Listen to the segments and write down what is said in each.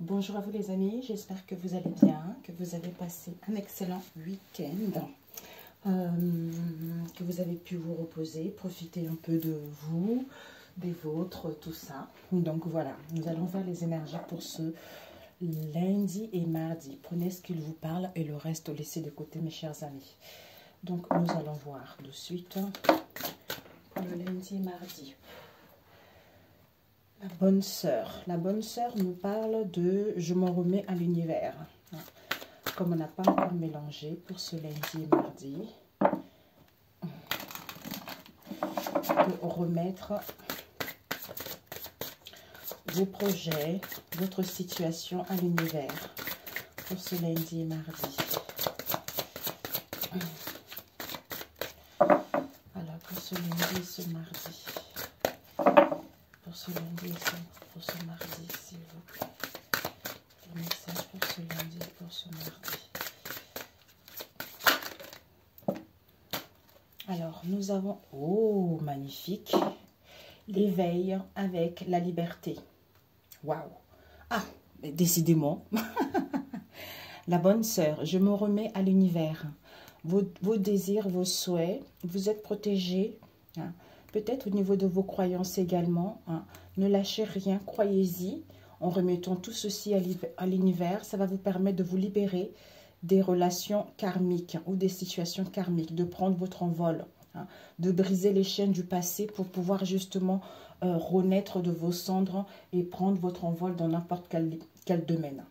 Bonjour à vous les amis, j'espère que vous allez bien, que vous avez passé un excellent week-end, que vous avez pu vous reposer, profiter un peu de vous, des vôtres, tout ça. Donc voilà, nous allons faire les énergies pour ce lundi et mardi. Prenez ce qu'il vous parle et le reste laissez de côté mes chers amis. Donc nous allons voir de suite pour le lundi et mardi. La bonne sœur nous parle de « je m'en remets à l'univers ». Comme on n'a pas encore mélangé pour ce lundi et mardi, de remettre vos projets, votre situation à l'univers pour ce lundi et mardi. Alors pour ce lundi et ce mardi. Pour ce lundi et pour ce mardi, s'il vous plaît. Le message pour ce lundi et pour ce mardi. Alors, nous avons, oh, magnifique, l'éveil avec la liberté. Waouh! Ah, mais décidément, la bonne sœur, je me remets à l'univers. Vos désirs, vos souhaits, vous êtes protégés. Hein. Peut-être au niveau de vos croyances également. Hein. Ne lâchez rien, croyez-y. En remettant tout ceci à l'univers, ça va vous permettre de vous libérer des relations karmiques ou des situations karmiques, de prendre votre envol, hein, de briser les chaînes du passé pour pouvoir justement renaître de vos cendres et prendre votre envol dans n'importe quel domaine.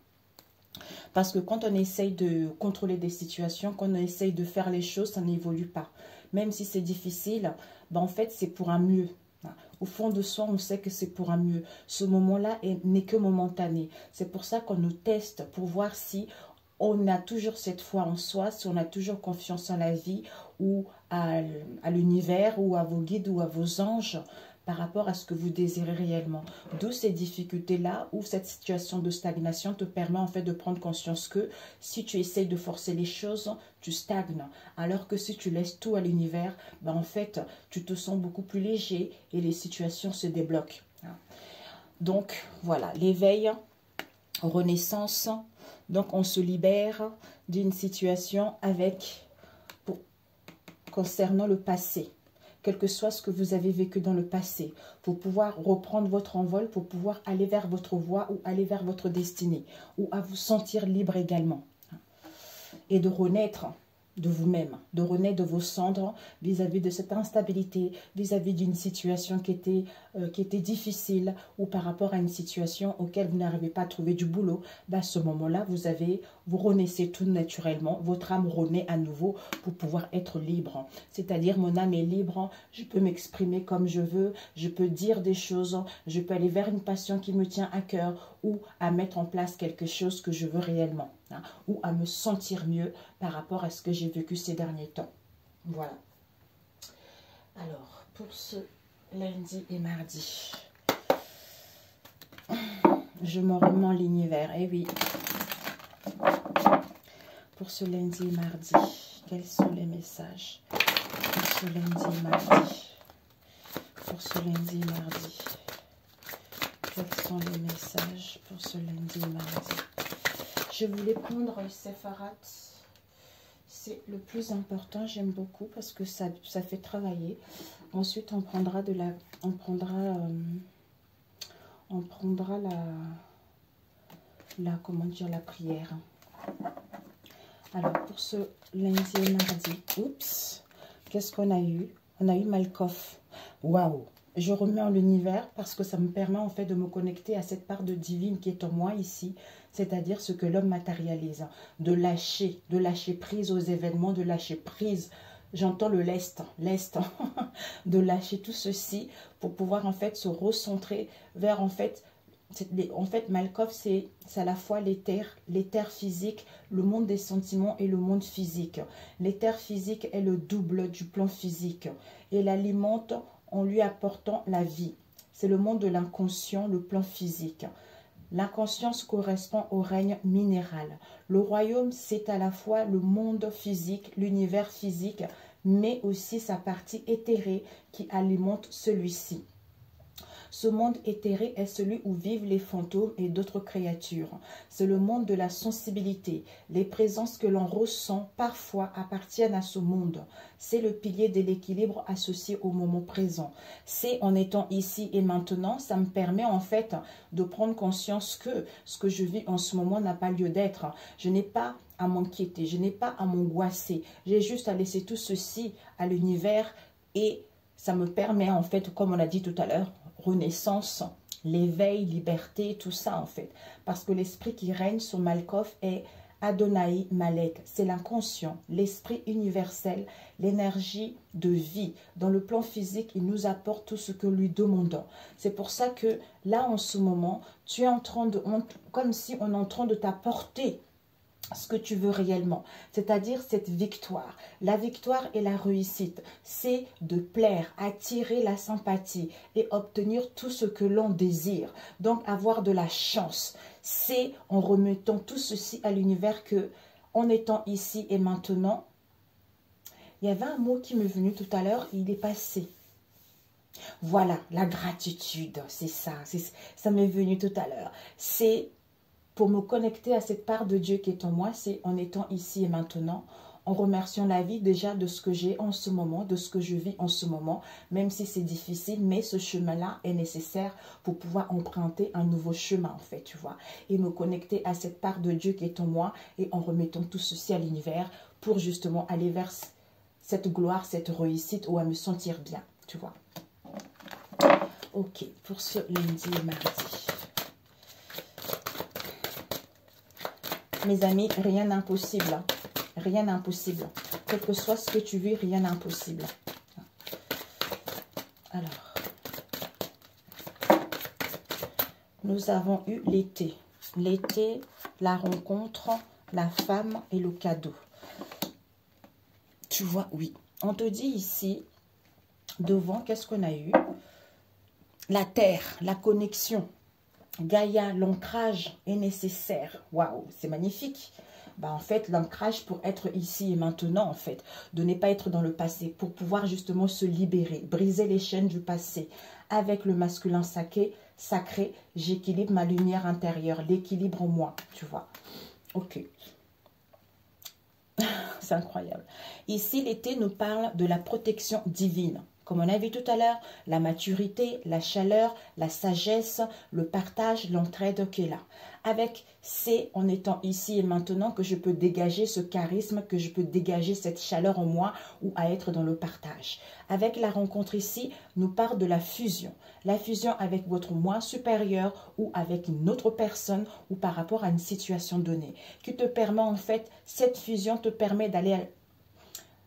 Parce que quand on essaye de contrôler des situations, quand on essaye de faire les choses, ça n'évolue pas. Même si c'est difficile, ben en fait, c'est pour un mieux. Au fond de soi, on sait que c'est pour un mieux. Ce moment-là n'est que momentané. C'est pour ça qu'on nous teste, pour voir si on a toujours cette foi en soi, si on a toujours confiance en la vie ou à l'univers ou à vos guides ou à vos anges par rapport à ce que vous désirez réellement. D'où ces difficultés-là ou cette situation de stagnation te permet en fait de prendre conscience que si tu essayes de forcer les choses, tu stagnes. Alors que si tu laisses tout à l'univers, ben en fait, tu te sens beaucoup plus léger et les situations se débloquent. Donc, voilà, l'éveil, renaissance. Donc, on se libère d'une situation concernant le passé. Quel que soit ce que vous avez vécu dans le passé, pour pouvoir reprendre votre envol, pour pouvoir aller vers votre voie ou aller vers votre destinée, ou à vous sentir libre également. Et de renaître de vous-même, de renaître de vos cendres vis-à-vis de cette instabilité, vis-à-vis d'une situation qui était difficile ou par rapport à une situation auquel vous n'arrivez pas à trouver du boulot. À ce moment-là, vous renaissez tout naturellement, votre âme renaît à nouveau pour pouvoir être libre. C'est-à-dire, mon âme est libre, je peux m'exprimer comme je veux, je peux dire des choses, je peux aller vers une passion qui me tient à cœur ou à mettre en place quelque chose que je veux réellement. Hein, ou à me sentir mieux par rapport à ce que j'ai vécu ces derniers temps. Voilà. Alors, pour ce lundi et mardi, je me remets en l'univers. Eh oui. Pour ce lundi et mardi, quels sont les messages pour ce lundi et mardi? Pour ce lundi et mardi, quels sont les messages pour ce lundi et mardi? Je voulais prendre Sepharat, c'est le plus important, j'aime beaucoup parce que ça fait travailler. Ensuite, on prendra la prière. Alors, pour ce lundi et mardi, oups, qu'est-ce qu'on a eu? On a eu Malkoff. Waouh! Je remets en l'univers parce que ça me permet en fait de me connecter à cette part de divine qui est en moi ici, c'est-à-dire ce que l'homme matérialise, de lâcher prise aux événements, de lâcher prise, j'entends le lest, de lâcher tout ceci pour pouvoir en fait se recentrer vers en fait Malkoff c'est à la fois l'éther physique, le monde des sentiments et le monde physique. L'éther physique est le double du plan physique et l'alimente en lui apportant la vie. C'est le monde de l'inconscient, le plan physique. L'inconscience correspond au règne minéral. Le royaume, c'est à la fois le monde physique, l'univers physique, mais aussi sa partie éthérée qui alimente celui-ci. Ce monde éthéré est celui où vivent les fantômes et d'autres créatures. C'est le monde de la sensibilité. Les présences que l'on ressent parfois appartiennent à ce monde. C'est le pilier de l'équilibre associé au moment présent. C'est en étant ici et maintenant, ça me permet en fait de prendre conscience que ce que je vis en ce moment n'a pas lieu d'être. Je n'ai pas à m'inquiéter, je n'ai pas à m'angoisser. J'ai juste à laisser tout ceci à l'univers et ça me permet en fait, comme on a dit tout à l'heure, renaissance, l'éveil, liberté, tout ça en fait. Parce que l'esprit qui règne sur Malkoff est Adonai Malek. C'est l'inconscient, l'esprit universel, l'énergie de vie. Dans le plan physique, il nous apporte tout ce que lui demandons. C'est pour ça que là, en ce moment, tu es en train de, comme si on est en train de t'apporter ce que tu veux réellement, c'est-à-dire cette victoire. La victoire et la réussite, c'est de plaire, attirer la sympathie et obtenir tout ce que l'on désire. Donc avoir de la chance, c'est en remettant tout ceci à l'univers que, en étant ici et maintenant, il y avait un mot qui m'est venu tout à l'heure, il est passé. Voilà, la gratitude, c'est ça, ça m'est venu tout à l'heure. C'est pour me connecter à cette part de Dieu qui est en moi, c'est en étant ici et maintenant, en remerciant la vie déjà de ce que j'ai en ce moment, de ce que je vis en ce moment, même si c'est difficile, mais ce chemin-là est nécessaire pour pouvoir emprunter un nouveau chemin, en fait, tu vois, et me connecter à cette part de Dieu qui est en moi, et en remettant tout ceci à l'univers pour justement aller vers cette gloire, cette réussite, ou à me sentir bien, tu vois. Ok, pour ce lundi et mardi. Mes amis, rien n'est impossible. Hein. Rien n'est impossible. Quel que soit ce que tu vis, rien n'est impossible. Alors, nous avons eu l'été. L'été, la rencontre, la femme et le cadeau. Tu vois, oui. On te dit ici, devant, qu'est-ce qu'on a eu? La terre, la connexion. Gaïa, l'ancrage est nécessaire. Waouh, c'est magnifique. Bah, en fait, l'ancrage pour être ici et maintenant, en fait, de ne pas être dans le passé, pour pouvoir justement se libérer, briser les chaînes du passé. Avec le masculin sacré, j'équilibre ma lumière intérieure, l'équilibre en moi, tu vois. Ok. C'est incroyable. Ici, l'été nous parle de la protection divine. Comme on a vu tout à l'heure, la maturité, la chaleur, la sagesse, le partage, l'entraide qui est là. Avec c'est en étant ici et maintenant que je peux dégager ce charisme, que je peux dégager cette chaleur en moi ou à être dans le partage. Avec la rencontre ici, nous parle de la fusion. La fusion avec votre moi supérieur ou avec une autre personne ou par rapport à une situation donnée. Qui te permet en fait, cette fusion te permet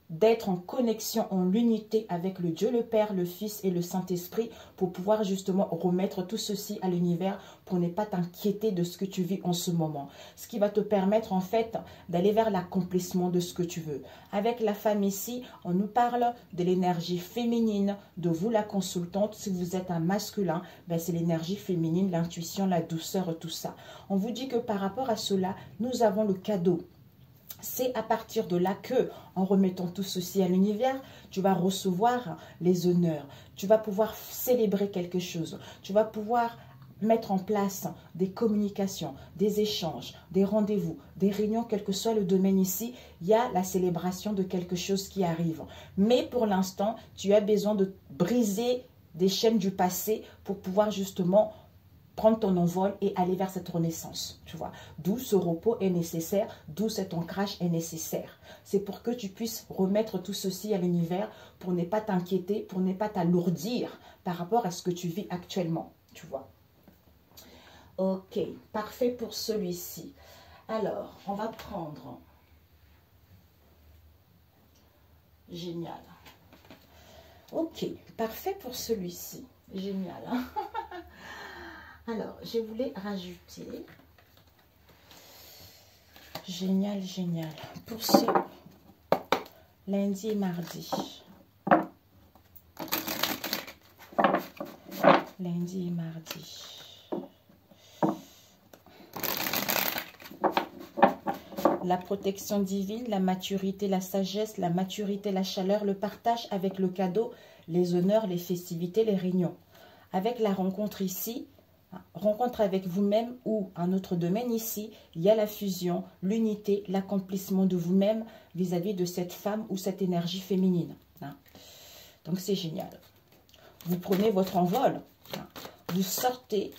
d'être en connexion, en l'unité avec le Dieu le Père, le Fils et le Saint-Esprit pour pouvoir justement remettre tout ceci à l'univers pour ne pas t'inquiéter de ce que tu vis en ce moment. Ce qui va te permettre en fait d'aller vers l'accomplissement de ce que tu veux. Avec la femme ici, on nous parle de l'énergie féminine, de vous la consultante. Si vous êtes un masculin, ben c'est l'énergie féminine, l'intuition, la douceur, tout ça. On vous dit que par rapport à cela, nous avons le cadeau. C'est à partir de là que, en remettant tout ceci à l'univers, tu vas recevoir les honneurs. Tu vas pouvoir célébrer quelque chose. Tu vas pouvoir mettre en place des communications, des échanges, des rendez-vous, des réunions, quel que soit le domaine ici. Il y a la célébration de quelque chose qui arrive. Mais pour l'instant, tu as besoin de briser des chaînes du passé pour pouvoir justement prendre ton envol et aller vers cette renaissance, tu vois. D'où ce repos est nécessaire, d'où cet ancrage est nécessaire. C'est pour que tu puisses remettre tout ceci à l'univers pour ne pas t'inquiéter, pour ne pas t'alourdir par rapport à ce que tu vis actuellement, tu vois. Ok, parfait pour celui-ci. Alors, on va prendre... Génial. Ok, parfait pour celui-ci. Génial, hein? Alors, je voulais rajouter, génial, génial, pour ce lundi et mardi. Lundi et mardi. La protection divine, la maturité, la sagesse, la maturité, la chaleur, le partage avec le cadeau, les honneurs, les festivités, les réunions. Avec la rencontre ici, rencontre avec vous-même ou un autre domaine ici, il y a la fusion, l'unité, l'accomplissement de vous-même vis-à-vis de cette femme ou cette énergie féminine. Donc c'est génial. Vous prenez votre envol, vous sortez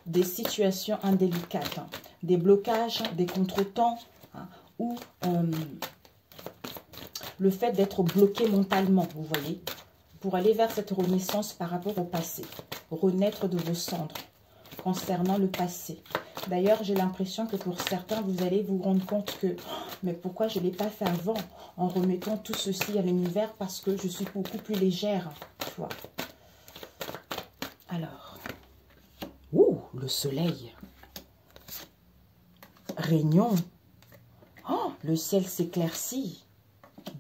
des situations indélicates, des blocages, des contretemps, ou le fait d'être bloqué mentalement, vous voyez, pour aller vers cette renaissance par rapport au passé, renaître de vos cendres concernant le passé. D'ailleurs, j'ai l'impression que pour certains, vous allez vous rendre compte que mais pourquoi je ne l'ai pas fait avant en remettant tout ceci à l'univers parce que je suis beaucoup plus légère, tu vois. Alors, le soleil. Réunion. Oh, le ciel s'éclaircit.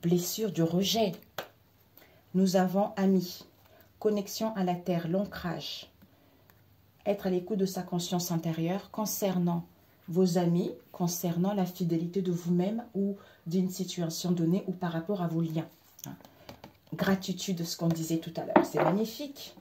Blessure du rejet. Nous avons amis. Connexion à la terre, l'ancrage. Être à l'écoute de sa conscience intérieure concernant vos amis, concernant la fidélité de vous-même ou d'une situation donnée ou par rapport à vos liens. Gratitude, ce qu'on disait tout à l'heure, c'est magnifique.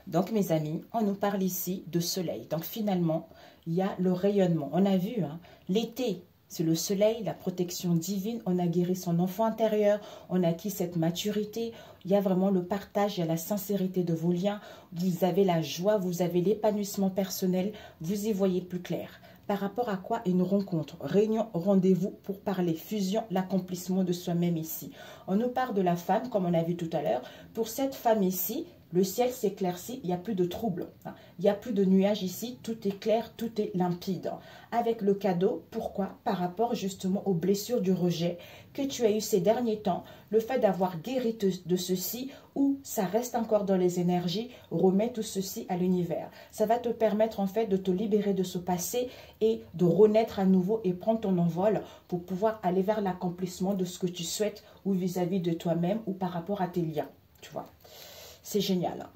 Donc mes amis, on nous parle ici de soleil. Donc finalement, il y a le rayonnement. On a vu, l'été, c'est le soleil, la protection divine. On a guéri son enfant intérieur, on a acquis cette maturité. Il y a vraiment le partage, il y a la sincérité de vos liens. Vous avez la joie, vous avez l'épanouissement personnel. Vous y voyez plus clair. Par rapport à quoi? Une rencontre, réunion, rendez-vous pour parler, fusion, l'accomplissement de soi-même ici. On nous parle de la femme, comme on a vu tout à l'heure. Pour cette femme ici, le ciel s'éclaircit, il n'y a plus de troubles. Il n'y a plus de nuages ici, tout est clair, tout est limpide. Avec le cadeau, pourquoi? Par rapport justement aux blessures du rejet que tu as eu ces derniers temps, le fait d'avoir guéri de ceci ou ça reste encore dans les énergies, remets tout ceci à l'univers. Ça va te permettre en fait de te libérer de ce passé et de renaître à nouveau et prendre ton envol pour pouvoir aller vers l'accomplissement de ce que tu souhaites ou vis-à-vis de toi-même ou par rapport à tes liens, tu vois. C'est génial.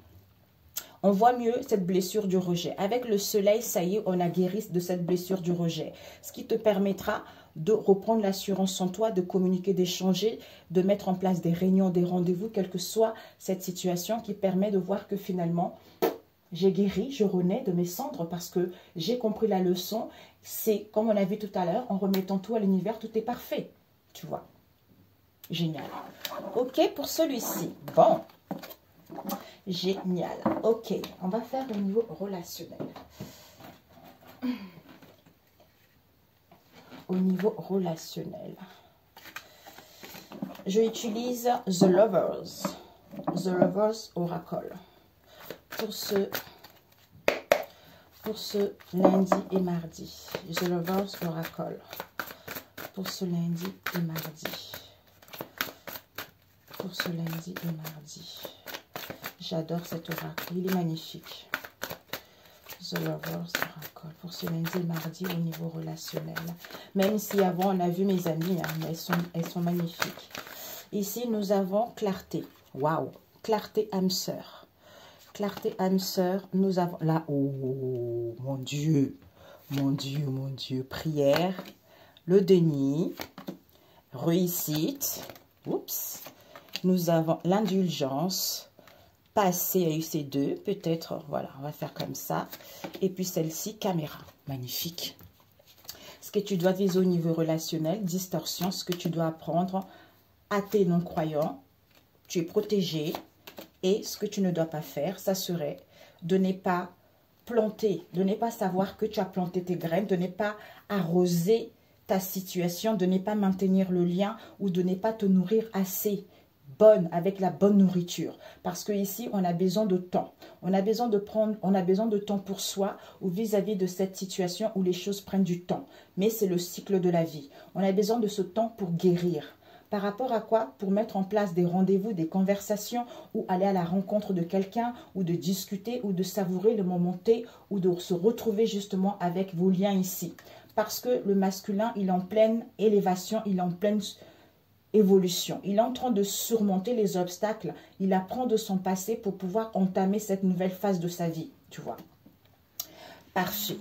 On voit mieux cette blessure du rejet. Avec le soleil, ça y est, on a guéri de cette blessure du rejet. Ce qui te permettra de reprendre l'assurance en toi, de communiquer, d'échanger, de mettre en place des réunions, des rendez-vous, quelle que soit cette situation qui permet de voir que finalement, j'ai guéri, je renais de mes cendres parce que j'ai compris la leçon. C'est, comme on a vu tout à l'heure, en remettant tout à l'univers, tout est parfait. Tu vois. Génial. Ok, pour celui-ci. Bon. Génial. Ok, on va faire au niveau relationnel. Au niveau relationnel. Je utilise The Lovers. The Lovers Oracle. Pour ce lundi et mardi. The Lovers Oracle. Pour ce lundi et mardi. Pour ce lundi et mardi. J'adore cet oracle, il est magnifique. The Lovers Oracle pour ce lundi et mardi au niveau relationnel. Même si avant on a vu mes amies, mais elles sont magnifiques. Ici nous avons clarté. Waouh, clarté âme sœur. Clarté âme sœur, nous avons là. Oh mon Dieu, mon Dieu, mon Dieu. Prière, le déni, réussite. Oups. Nous avons l'indulgence. Passé à eu ces deux, peut-être, voilà, on va faire comme ça. Et puis celle-ci, caméra, magnifique. Ce que tu dois viser au niveau relationnel, distorsion, ce que tu dois apprendre à tes non-croyants, tu es protégé. Et ce que tu ne dois pas faire, ça serait de ne pas planter, de ne pas savoir que tu as planté tes graines, de ne pas arroser ta situation, de ne pas maintenir le lien ou de ne pas te nourrir assez. Bonne, avec la bonne nourriture. Parce que ici, on a besoin de temps. On a besoin de temps pour soi ou vis-à-vis de cette situation où les choses prennent du temps. Mais c'est le cycle de la vie. On a besoin de ce temps pour guérir. Par rapport à quoi? Pour mettre en place des rendez-vous, des conversations ou aller à la rencontre de quelqu'un ou de discuter ou de savourer le moment T ou de se retrouver justement avec vos liens ici. Parce que le masculin, il est en pleine élévation, il est en pleine évolution. Il est en train de surmonter les obstacles. Il apprend de son passé pour pouvoir entamer cette nouvelle phase de sa vie. Tu vois. Parfait.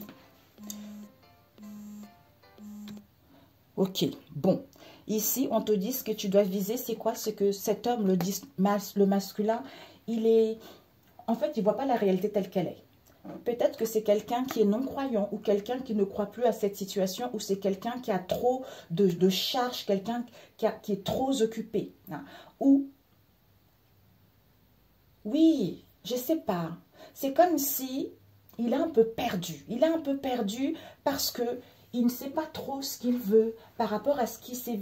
Ok. Bon. Ici, on te dit ce que tu dois viser. C'est quoi? C'est que cet homme, le masculin, il est en fait, il ne voit pas la réalité telle qu'elle est. Peut-être que c'est quelqu'un qui est non-croyant ou quelqu'un qui ne croit plus à cette situation ou c'est quelqu'un qui a trop de charges, quelqu'un qui est trop occupé. Hein. Ou, oui, je ne sais pas. C'est comme si il est un peu perdu. Il est un peu perdu parce que il ne sait pas trop ce qu'il veut par rapport à ce qui s'est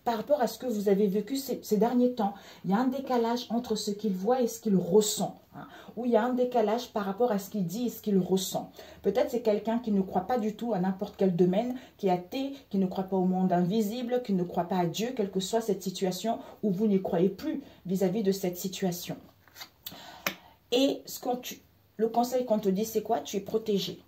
par rapport à ce que vous avez vécu ces derniers temps. Il y a un décalage entre ce qu'il voit et ce qu'il ressent. Hein, ou il y a un décalage par rapport à ce qu'il dit et ce qu'il ressent. Peut-être c'est quelqu'un qui ne croit pas du tout à n'importe quel domaine, qui est athée, qui ne croit pas au monde invisible, qui ne croit pas à Dieu, quelle que soit cette situation où vous n'y croyez plus vis-à-vis de cette situation. Et le conseil qu'on te dit, c'est quoi? Tu es protégé.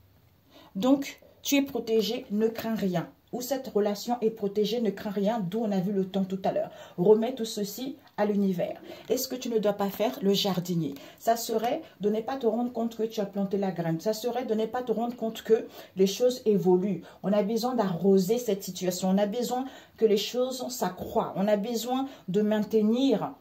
Donc, tu es protégé, ne crains rien. Où cette relation est protégée, ne crains rien, d'où on a vu le temps tout à l'heure. Remets tout ceci à l'univers. Et ce que tu ne dois pas faire, le jardinier, ça serait de ne pas te rendre compte que tu as planté la graine. Ça serait de ne pas te rendre compte que les choses évoluent. On a besoin d'arroser cette situation. On a besoin que les choses s'accroissent. On a besoin de maintenir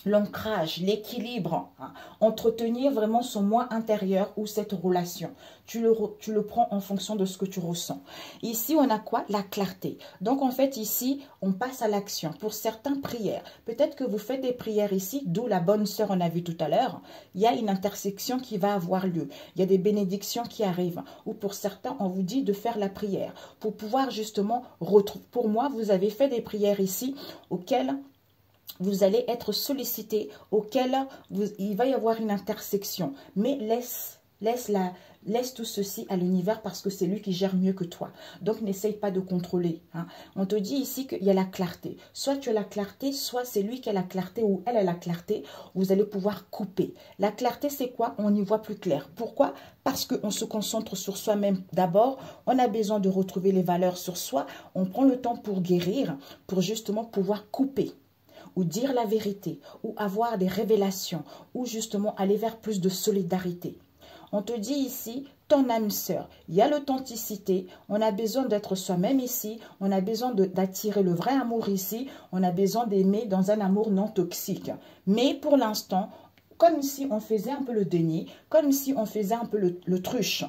l'ancrage, l'équilibre, hein, entretenir vraiment son moi intérieur ou cette relation. Tu le prends en fonction de ce que tu ressens. Ici, on a quoi? La clarté. Donc, en fait, ici, on passe à l'action. Pour certaines prières, peut-être que vous faites des prières ici, d'où la bonne sœur, on a vu tout à l'heure, il y a une intersection qui va avoir lieu. Il y a des bénédictions qui arrivent. Ou pour certains, on vous dit de faire la prière. Pour pouvoir justement retrouver. Pour moi, vous avez fait des prières ici auxquelles vous allez être sollicité, il va y avoir une intersection. Mais laisse tout ceci à l'univers parce que c'est lui qui gère mieux que toi. Donc, n'essaye pas de contrôler. Hein. On te dit ici qu'il y a la clarté. Soit tu as la clarté, soit c'est lui qui a la clarté ou elle a la clarté. Vous allez pouvoir couper. La clarté, c'est quoi? On y voit plus clair. Pourquoi? Parce qu'on se concentre sur soi-même d'abord. On a besoin de retrouver les valeurs sur soi. On prend le temps pour guérir, pour justement pouvoir couper. Ou dire la vérité, ou avoir des révélations, ou justement aller vers plus de solidarité. On te dit ici, ton âme sœur, il y a l'authenticité, on a besoin d'être soi-même ici, on a besoin d'attirer le vrai amour ici, on a besoin d'aimer dans un amour non toxique. Mais pour l'instant, comme si on faisait un peu le déni, comme si on faisait un peu le truche.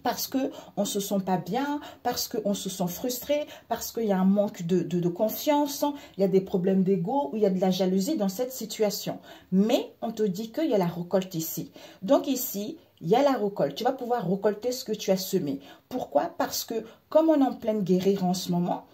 Parce qu'on ne se sent pas bien, parce qu'on se sent frustré, parce qu'il y a un manque de confiance, il y a des problèmes d'ego, ou il y a de la jalousie dans cette situation. Mais on te dit qu'il y a la récolte ici. Donc ici, il y a la récolte. Tu vas pouvoir récolter ce que tu as semé. Pourquoi? Parce que comme on est en pleine guérison en ce moment,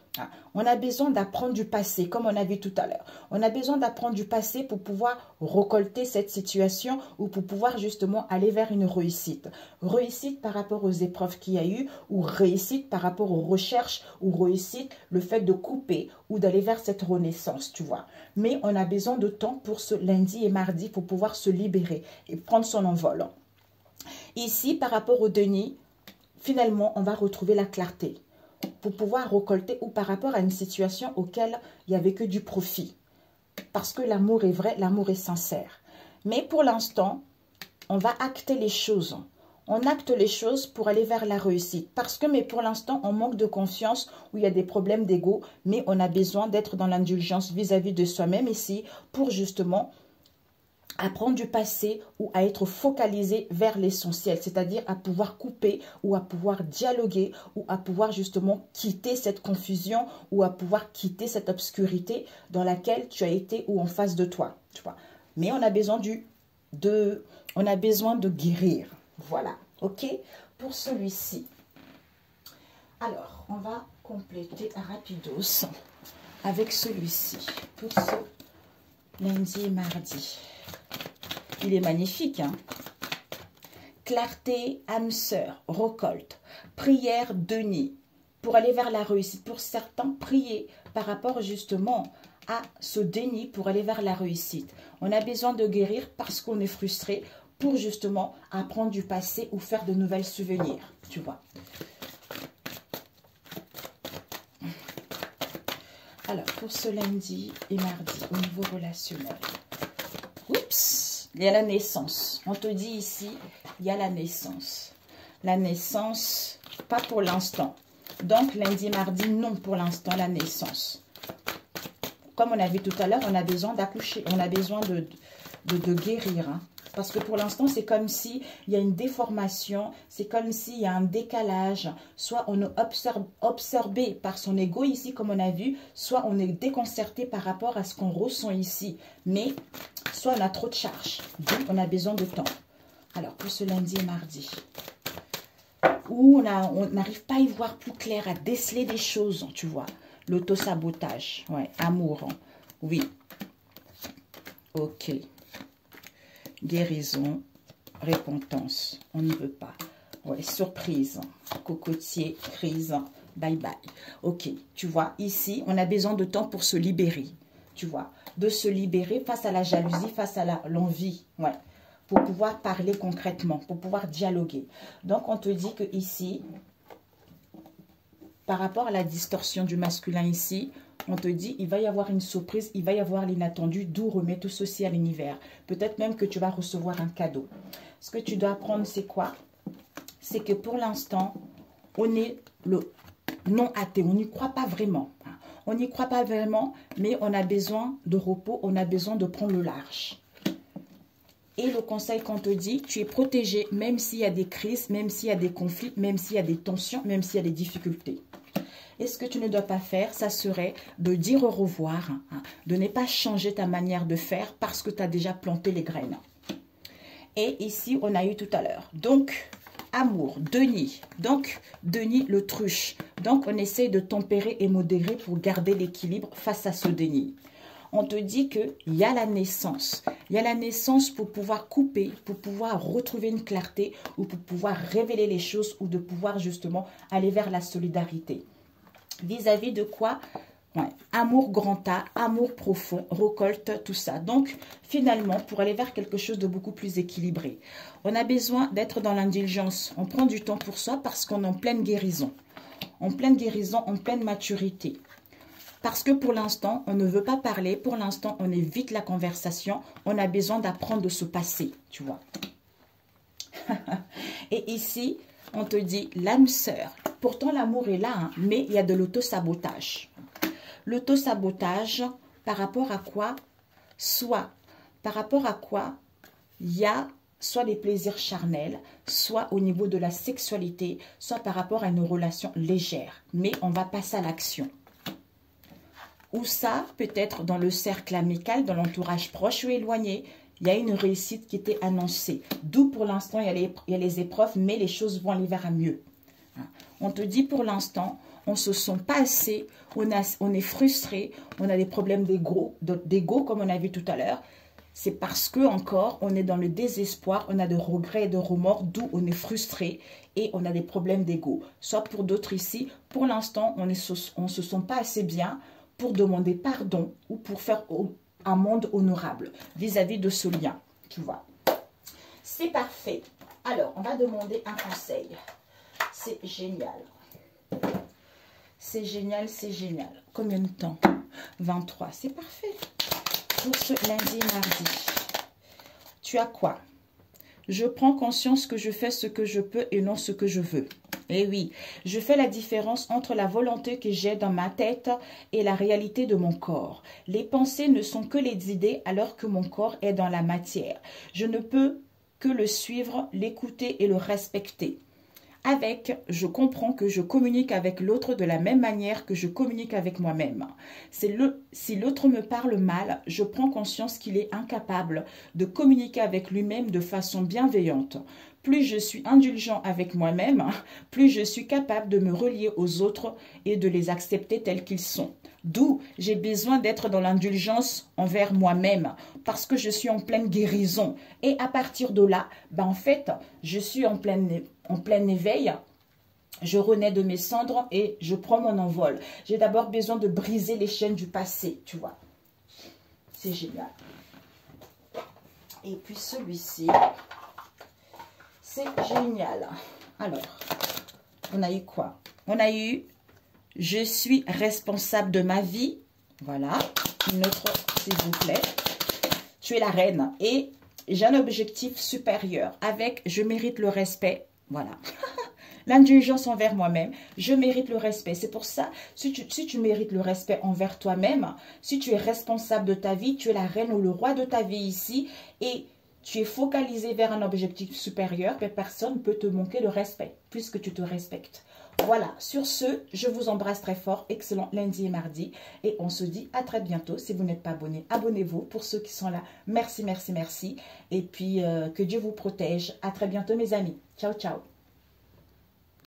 on a besoin d'apprendre du passé, comme on a vu tout à l'heure. On a besoin d'apprendre du passé pour pouvoir récolter cette situation ou pour pouvoir justement aller vers une réussite. Réussite par rapport aux épreuves qu'il y a eu ou réussite par rapport aux recherches ou réussite le fait de couper ou d'aller vers cette renaissance, tu vois. Mais on a besoin de temps pour ce lundi et mardi pour pouvoir se libérer et prendre son envol. Ici, par rapport au déni, finalement, on va retrouver la clarté pour pouvoir récolter ou par rapport à une situation auquel il n'y avait que du profit. Parce que l'amour est vrai, l'amour est sincère. Mais pour l'instant, on va acter les choses. On acte les choses pour aller vers la réussite. Parce que, mais pour l'instant, on manque de confiance, où il y a des problèmes d'ego, mais on a besoin d'être dans l'indulgence vis-à-vis de soi-même ici pour justement apprendre du passé ou à être focalisé vers l'essentiel, c'est-à-dire à pouvoir couper ou à pouvoir dialoguer ou à pouvoir justement quitter cette confusion ou à pouvoir quitter cette obscurité dans laquelle tu as été ou en face de toi. Tu vois. Mais on a besoin de guérir. Voilà, ok? Pour celui-ci. Alors, on va compléter rapidos avec celui-ci pour ce lundi et mardi. Il est magnifique, hein? Clarté, âme sœur, récolte, prière, déni, pour aller vers la réussite. Pour certains, prier par rapport justement à ce déni pour aller vers la réussite. On a besoin de guérir parce qu'on est frustré pour justement apprendre du passé ou faire de nouvelles souvenirs, tu vois. Alors, pour ce lundi et mardi, au niveau relationnel. Oups! Il y a la naissance. On te dit ici, il y a la naissance. La naissance, pas pour l'instant. Donc, lundi, mardi, non pour l'instant, la naissance. Comme on a vu tout à l'heure, on a besoin d'accoucher. On a besoin de guérir. Hein. Parce que pour l'instant, c'est comme s'il y a une déformation, c'est comme s'il y a un décalage. Soit on est absorbé par son ego ici, comme on a vu, soit on est déconcerté par rapport à ce qu'on ressent ici. Mais soit on a trop de charges, donc on a besoin de temps. Alors, pour ce lundi et mardi, où on n'arrive pas à y voir plus clair, à déceler des choses, tu vois. L'auto-sabotage, ouais, amour, hein. Oui. Ok. Guérison, repentance, on n'y veut pas. Ouais, surprise, cocotier, crise, bye bye. Ok, tu vois, ici, on a besoin de temps pour se libérer, tu vois. De se libérer face à la jalousie, face à l'envie, ouais. Pour pouvoir parler concrètement, pour pouvoir dialoguer. Donc, on te dit que ici, par rapport à la distorsion du masculin ici, on te dit, il va y avoir une surprise, il va y avoir l'inattendu, d'où remet tout ceci à l'univers. Peut-être même que tu vas recevoir un cadeau. Ce que tu dois apprendre, c'est quoi? C'est que pour l'instant, on est le non athée, on n'y croit pas vraiment. On n'y croit pas vraiment, mais on a besoin de repos, on a besoin de prendre le large. Et le conseil qu'on te dit, tu es protégé même s'il y a des crises, même s'il y a des conflits, même s'il y a des tensions, même s'il y a des difficultés. Et ce que tu ne dois pas faire, ça serait de dire au revoir, hein, de ne pas changer ta manière de faire parce que tu as déjà planté les graines. Et ici, on a eu tout à l'heure. Donc, amour, Denis. Donc, Denis l'autruche. Donc, on essaie de tempérer et modérer pour garder l'équilibre face à ce Denis. On te dit qu'il y a la naissance. Il y a la naissance pour pouvoir couper, pour pouvoir retrouver une clarté ou pour pouvoir révéler les choses ou de pouvoir justement aller vers la solidarité. Vis-à-vis de quoi? Ouais. Amour grand A, amour profond, récolte, tout ça. Donc, finalement, pour aller vers quelque chose de beaucoup plus équilibré, on a besoin d'être dans l'indulgence. On prend du temps pour soi parce qu'on est en pleine guérison. En pleine guérison, en pleine maturité. Parce que pour l'instant, on ne veut pas parler. Pour l'instant, on évite la conversation. On a besoin d'apprendre de se passer, tu vois. Et ici, on te dit l'âme sœur. Pourtant, l'amour est là, hein, mais il y a de l'auto-sabotage. L'auto-sabotage, par rapport à quoi? Soit, par rapport à quoi il y a soit les plaisirs charnels, soit au niveau de la sexualité, soit par rapport à une relation légère. Mais on va passer à l'action. Ou ça, peut-être dans le cercle amical, dans l'entourage proche ou éloigné, il y a une réussite qui était annoncée. D'où pour l'instant, il y a les épreuves, mais les choses vont aller vers mieux. On te dit pour l'instant, on ne se sent pas assez, on est frustré, on a des problèmes d'ego, comme on a vu tout à l'heure. C'est parce que encore, on est dans le désespoir, on a de regrets et de remords, d'où on est frustré et on a des problèmes d'ego. Soit pour d'autres ici, pour l'instant, on ne se sent pas assez bien pour demander pardon ou pour faire un monde honorable vis-à-vis de ce lien, tu vois. C'est parfait. Alors, on va demander un conseil. C'est génial. C'est génial, c'est génial. Combien de temps? 23, c'est parfait. Pour ce lundi et mardi, tu as quoi? Je prends conscience que je fais ce que je peux et non ce que je veux. Eh oui, je fais la différence entre la volonté que j'ai dans ma tête et la réalité de mon corps. Les pensées ne sont que les idées alors que mon corps est dans la matière. Je ne peux que le suivre, l'écouter et le respecter. Je comprends que je communique avec l'autre de la même manière que je communique avec moi-même. Si l'autre me parle mal, je prends conscience qu'il est incapable de communiquer avec lui-même de façon bienveillante. Plus je suis indulgent avec moi-même, plus je suis capable de me relier aux autres et de les accepter tels qu'ils sont. D'où j'ai besoin d'être dans l'indulgence envers moi-même parce que je suis en pleine guérison. Et à partir de là, en fait, je suis en plein éveil. Je renais de mes cendres et je prends mon envol. J'ai d'abord besoin de briser les chaînes du passé, tu vois. C'est génial. Et puis celui-ci, c'est génial. Alors, on a eu quoi? On a eu... Je suis responsable de ma vie. Voilà. Une autre, s'il vous plaît. Tu es la reine. Et j'ai un objectif supérieur. Avec, je mérite le respect. Voilà. L'indulgence envers moi-même. Je mérite le respect. C'est pour ça, si tu mérites le respect envers toi-même, si tu es responsable de ta vie, tu es la reine ou le roi de ta vie ici. Et tu es focalisé vers un objectif supérieur, mais personne ne peut te manquer de respect, puisque tu te respectes. Voilà, sur ce, je vous embrasse très fort. Excellent lundi et mardi. Et on se dit à très bientôt. Si vous n'êtes pas abonné, abonnez-vous. Pour ceux qui sont là, merci, merci, merci. Et puis, que Dieu vous protège. À très bientôt, mes amis. Ciao, ciao.